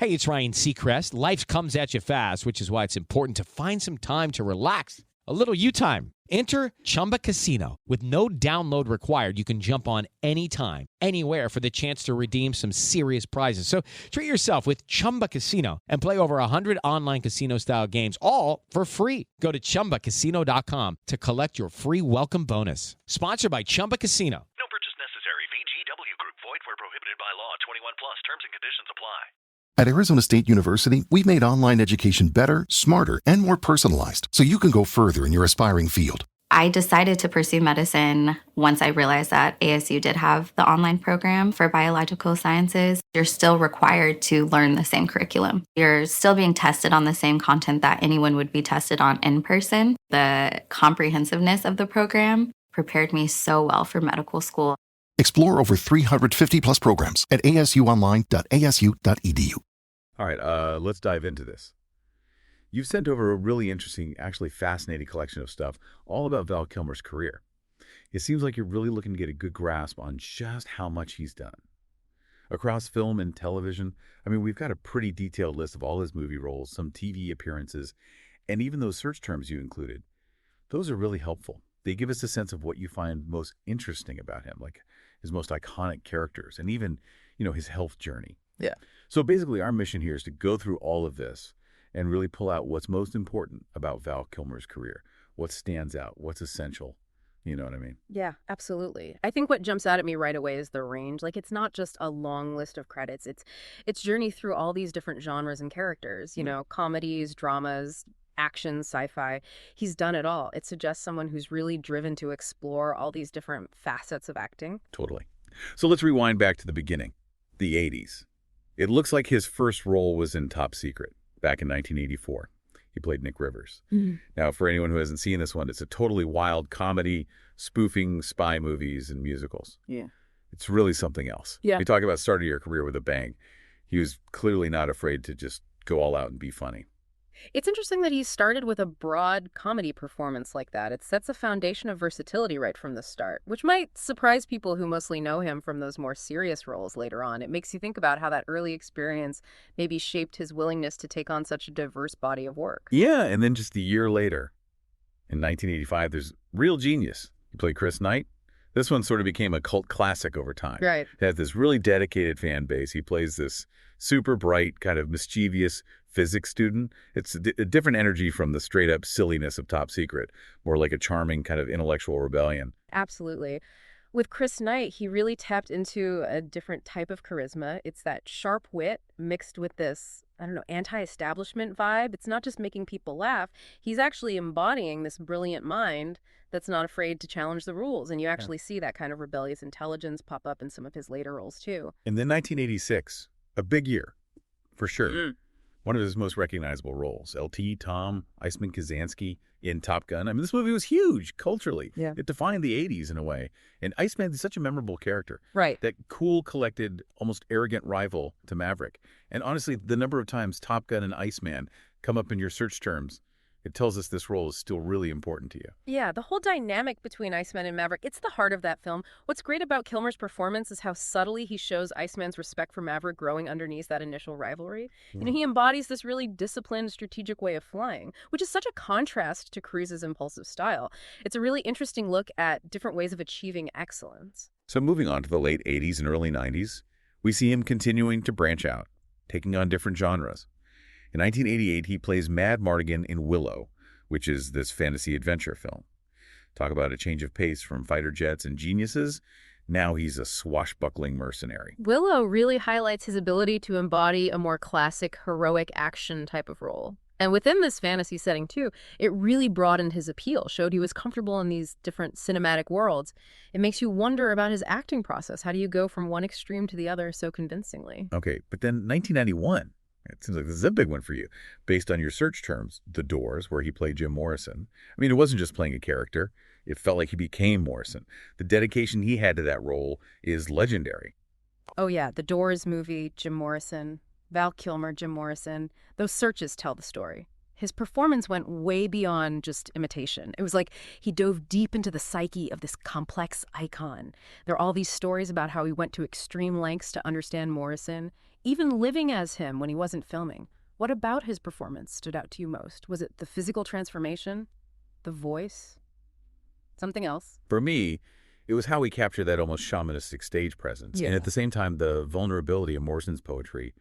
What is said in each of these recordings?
Hey, it's Ryan Seacrest. Life comes at you fast, which is why it's important to find some time to relax. A little you time. Enter Chumba Casino. With no download required, you can jump on anytime, anywhere for the chance to redeem some serious prizes. So treat yourself with Chumba Casino and play over 100 online casino-style games, all for free. Go to ChumbaCasino.com to collect your free welcome bonus. Sponsored by Chumba Casino. No purchase necessary. VGW Group. Void where prohibited by law. 21 plus. Terms and conditions apply. At Arizona State University, we've made online education better, smarter, and more personalized so you can go further in your aspiring field. I decided to pursue medicine once I realized that ASU did have the online program for biological sciences. You're still required to learn the same curriculum. You're still being tested on the same content that anyone would be tested on in person. The comprehensiveness of the program prepared me so well for medical school. Explore over 350 plus programs at asuonline.asu.edu. All right, let's dive into this. You've sent over a really interesting, actually fascinating collection of stuff all about Val Kilmer's career. It seems like you're really looking to get a good grasp on just how much he's done. Across film and television, we've got a pretty detailed list of all his movie roles, some TV appearances, and even those search terms you included. Those are really helpful. They give us a sense of what you find most interesting about him, like his most iconic characters, and even, his health journey. Yeah. So basically, our mission here is to go through all of this and really pull out what's most important about Val Kilmer's career, what stands out, what's essential. You know what I mean? Yeah, absolutely. I think what jumps out at me right away is the range. Like, it's not just a long list of credits. It's journey through all these different genres and characters, comedies, dramas, action, sci-fi. He's done it all. It suggests someone who's really driven to explore all these different facets of acting. Totally. So let's rewind back to the beginning, the 80s. It looks like his first role was in Top Secret back in 1984. He played Nick Rivers. Mm-hmm. Now, for anyone who hasn't seen this one, it's a totally wild comedy spoofing spy movies and musicals. Yeah. It's really something else. Yeah. You talk about starting your career with a bang. He was clearly not afraid to just go all out and be funny. It's interesting that he started with a broad comedy performance like that. It sets a foundation of versatility right from the start, which might surprise people who mostly know him from those more serious roles later on. It makes you think about how that early experience maybe shaped his willingness to take on such a diverse body of work. Yeah, and then just a year later, in 1985, there's Real Genius. He played Chris Knight. This one sort of became a cult classic over time. Right. It has this really dedicated fan base. He plays this super bright, kind of mischievous physics student. It's a different energy from the straight-up silliness of Top Secret, more like a charming kind of intellectual rebellion. Absolutely. With Chris Knight, he really tapped into a different type of charisma. It's that sharp wit mixed with this, anti-establishment vibe. It's not just making people laugh. He's actually embodying this brilliant mind that's not afraid to challenge the rules. And you actually see that kind of rebellious intelligence pop up in some of his later roles, too. And then 1986, a big year, for sure. Mm-hmm. One of his most recognizable roles, LT, Tom, Iceman Kazansky in Top Gun. This movie was huge culturally. Yeah. It defined the 80s in a way. And Iceman is such a memorable character. Right. That cool, collected, almost arrogant rival to Maverick. And honestly, the number of times Top Gun and Iceman come up in your search terms, it tells us this role is still really important to you. Yeah, the whole dynamic between Iceman and Maverick, it's the heart of that film. What's great about Kilmer's performance is how subtly he shows Iceman's respect for Maverick growing underneath that initial rivalry. He embodies this really disciplined, strategic way of flying, which is such a contrast to Cruise's impulsive style. It's a really interesting look at different ways of achieving excellence. So moving on to the late 80s and early 90s, we see him continuing to branch out, taking on different genres. In 1988, he plays Mad Mardigan in Willow, which is this fantasy adventure film. Talk about a change of pace from fighter jets and geniuses. Now he's a swashbuckling mercenary. Willow really highlights his ability to embody a more classic, heroic action type of role. And within this fantasy setting, too, it really broadened his appeal, showed he was comfortable in these different cinematic worlds. It makes you wonder about his acting process. How do you go from one extreme to the other so convincingly? Okay, but then 1991. It seems like this is a big one for you. Based on your search terms, The Doors, where he played Jim Morrison. It wasn't just playing a character. It felt like he became Morrison. The dedication he had to that role is legendary. Oh, yeah. The Doors movie, Jim Morrison, Val Kilmer, Jim Morrison. Those searches tell the story. His performance went way beyond just imitation. It was like he dove deep into the psyche of this complex icon. There are all these stories about how he went to extreme lengths to understand Morrison, even living as him when he wasn't filming. What about his performance stood out to you most? Was it the physical transformation? The voice? Something else? For me, it was how he captured that almost shamanistic stage presence. And at the same time, the vulnerability of Morrison's poetry,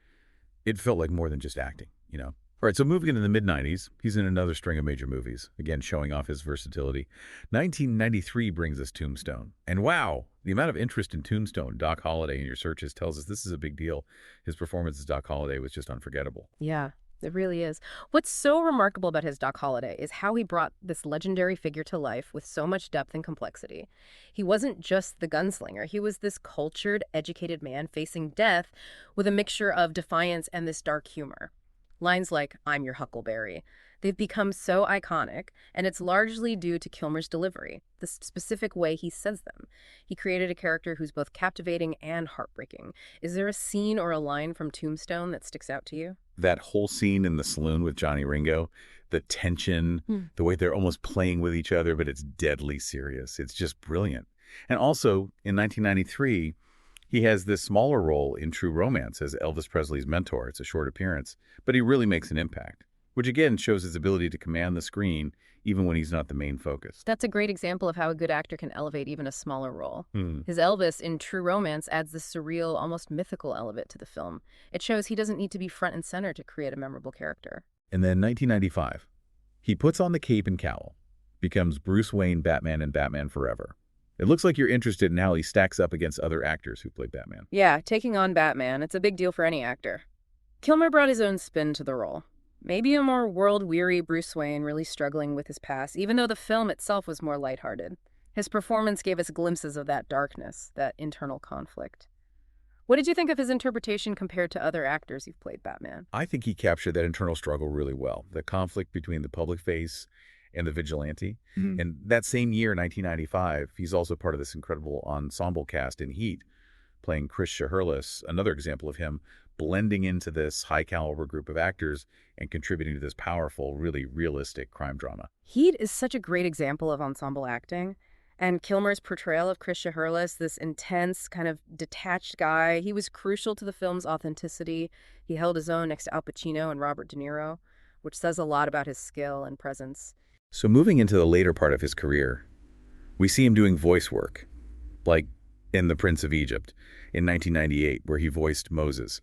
it felt like more than just acting, you know? All right, so moving into the mid-90s, he's in another string of major movies, again showing off his versatility. 1993 brings us Tombstone. And wow, the amount of interest in Tombstone, Doc Holliday, in your searches tells us this is a big deal. His performance as Doc Holliday was just unforgettable. Yeah, it really is. What's so remarkable about his Doc Holliday is how he brought this legendary figure to life with so much depth and complexity. He wasn't just the gunslinger. He was this cultured, educated man facing death with a mixture of defiance and this dark humor. Lines like, "I'm your huckleberry," they've become so iconic, and it's largely due to Kilmer's delivery, the specific way he says them. He created a character who's both captivating and heartbreaking. Is there a scene or a line from Tombstone that sticks out to you? That whole scene in the saloon with Johnny Ringo, the tension, the way they're almost playing with each other, but it's deadly serious. It's just brilliant. And also, in 1993, he has this smaller role in True Romance as Elvis Presley's mentor. It's a short appearance, but he really makes an impact, which again shows his ability to command the screen even when he's not the main focus. That's a great example of how a good actor can elevate even a smaller role. His Elvis in True Romance adds this surreal, almost mythical element to the film. It shows he doesn't need to be front and center to create a memorable character. And then 1995, he puts on the cape and cowl, becomes Bruce Wayne Batman in Batman Forever. It looks like you're interested in how he stacks up against other actors who played Batman. Yeah, taking on Batman, it's a big deal for any actor. Kilmer brought his own spin to the role. Maybe a more world-weary Bruce Wayne really struggling with his past, even though the film itself was more lighthearted. His performance gave us glimpses of that darkness, that internal conflict. What did you think of his interpretation compared to other actors who've played Batman? I think he captured that internal struggle really well, the conflict between the public face and the vigilante. And that same year, 1995, he's also part of this incredible ensemble cast in Heat, playing Chris Shaherlis, another example of him blending into this high-caliber group of actors and contributing to this powerful, really realistic crime drama. Heat is such a great example of ensemble acting. And Kilmer's portrayal of Chris Shaherlis, this intense, kind of detached guy, he was crucial to the film's authenticity. He held his own next to Al Pacino and Robert De Niro, which says a lot about his skill and presence. So moving into the later part of his career, we see him doing voice work, like in The Prince of Egypt in 1998, where he voiced Moses.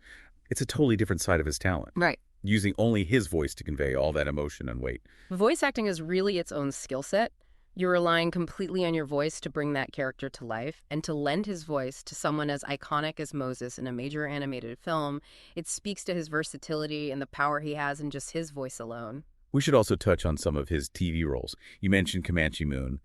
It's a totally different side of his talent. Right. Using only his voice to convey all that emotion and weight. Voice acting is really its own skill set. You're relying completely on your voice to bring that character to life, and to lend his voice to someone as iconic as Moses in a major animated film, it speaks to his versatility and the power he has in just his voice alone. We should also touch on some of his TV roles. You mentioned Comanche Moon,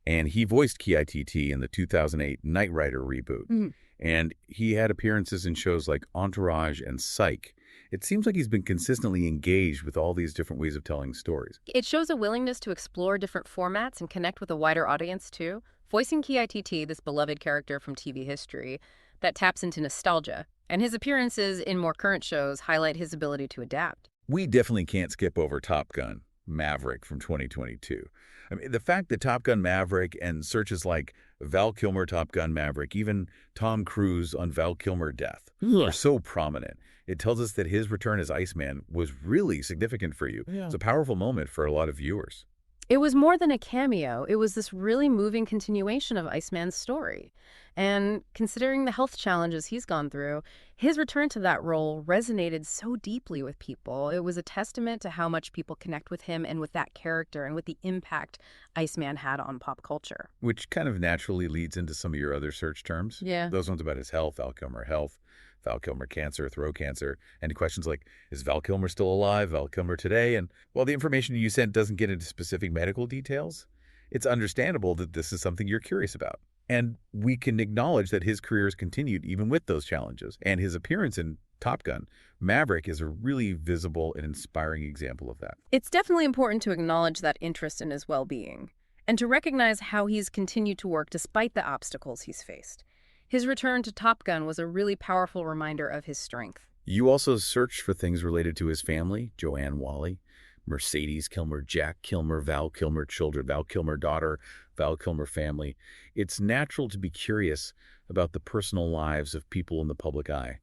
and he voiced Ki-ITT in the 2008 Knight Rider reboot. And he had appearances in shows like Entourage and Psych. It seems like he's been consistently engaged with all these different ways of telling stories. It shows a willingness to explore different formats and connect with a wider audience, too. Voicing Ki-ITT, this beloved character from TV history, that taps into nostalgia. And his appearances in more current shows highlight his ability to adapt. We definitely can't skip over Top Gun Maverick from 2022. I mean, the fact that Top Gun Maverick and searches like Val Kilmer Top Gun Maverick, even Tom Cruise on Val Kilmer Death, are so prominent. It tells us that his return as Iceman was really significant for you. It's a powerful moment for a lot of viewers. It was more than a cameo. It was this really moving continuation of Iceman's story. And considering the health challenges he's gone through, his return to that role resonated so deeply with people. It was a testament to how much people connect with him and with that character and with the impact Iceman had on pop culture. Which kind of naturally leads into some of your other search terms. Yeah. Those ones about his health, Val Kilmer health, Val Kilmer cancer, throat cancer, and questions like, is Val Kilmer still alive, Val Kilmer today? And while the information you sent doesn't get into specific medical details, it's understandable that this is something you're curious about. And we can acknowledge that his career has continued even with those challenges. And his appearance in Top Gun Maverick is a really visible and inspiring example of that. It's definitely important to acknowledge that interest in his well-being and to recognize how he's continued to work despite the obstacles he's faced. His return to Top Gun was a really powerful reminder of his strength. You also searched for things related to his family, Joanne Wally, Mercedes Kilmer, Jack Kilmer, Val Kilmer children, Val Kilmer daughter, Val Kilmer family. It's natural to be curious about the personal lives of people in the public eye.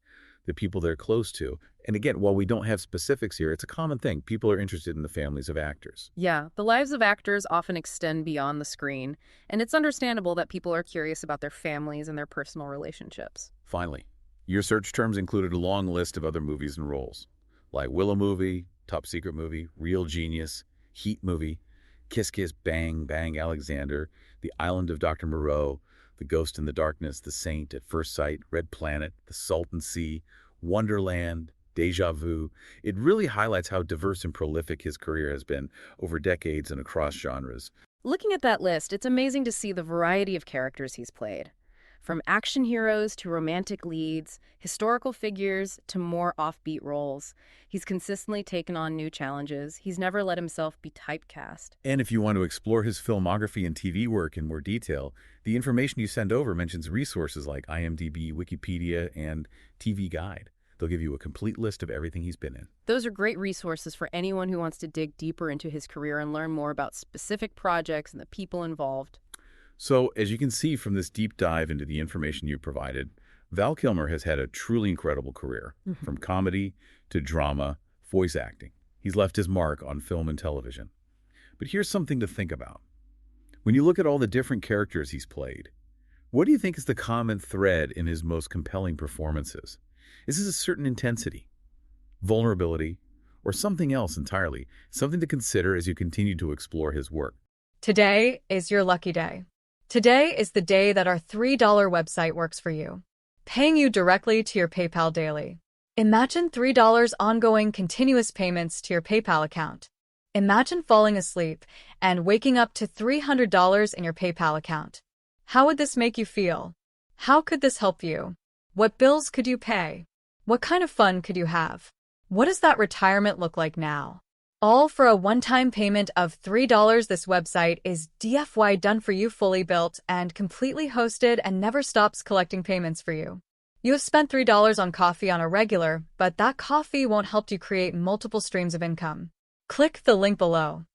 the people they're close to. And again, while we don't have specifics here, it's a common thing. People are interested in the families of actors. Yeah, the lives of actors often extend beyond the screen, and it's understandable that people are curious about their families and their personal relationships. Finally, your search terms included a long list of other movies and roles, like Willow Movie, Top Secret Movie, Real Genius, Heat Movie, Kiss Kiss Bang Bang Alexander, The Island of Dr. Moreau, The Ghost in the Darkness, The Saint, At First Sight, Red Planet, The Salton Sea, Wonderland, Deja Vu. It really highlights how diverse and prolific his career has been over decades and across genres. Looking at that list, it's amazing to see the variety of characters he's played. From action heroes to romantic leads, historical figures to more offbeat roles. He's consistently taken on new challenges. He's never let himself be typecast. And if you want to explore his filmography and TV work in more detail, the information you send over mentions resources like IMDb, Wikipedia, and TV Guide. They'll give you a complete list of everything he's been in. Those are great resources for anyone who wants to dig deeper into his career and learn more about specific projects and the people involved. So, as you can see from this deep dive into the information you provided, Val Kilmer has had a truly incredible career, from comedy to drama, voice acting. He's left his mark on film and television. But here's something to think about. When you look at all the different characters he's played, what do you think is the common thread in his most compelling performances? Is this a certain intensity, vulnerability, or something else entirely? Something to consider as you continue to explore his work. Today is your lucky day. Today is the day that our $3 website works for you, paying you directly to your PayPal daily. Imagine $3 ongoing continuous payments to your PayPal account. Imagine falling asleep and waking up to $300 in your PayPal account. How would this make you feel? How could this help you? What bills could you pay? What kind of fun could you have? What does that retirement look like now? All for a one-time payment of $3. This website is DFY done for you, fully built and completely hosted, and never stops collecting payments for you. You have spent $3 on coffee on a regular, but that coffee won't help you create multiple streams of income. Click the link below.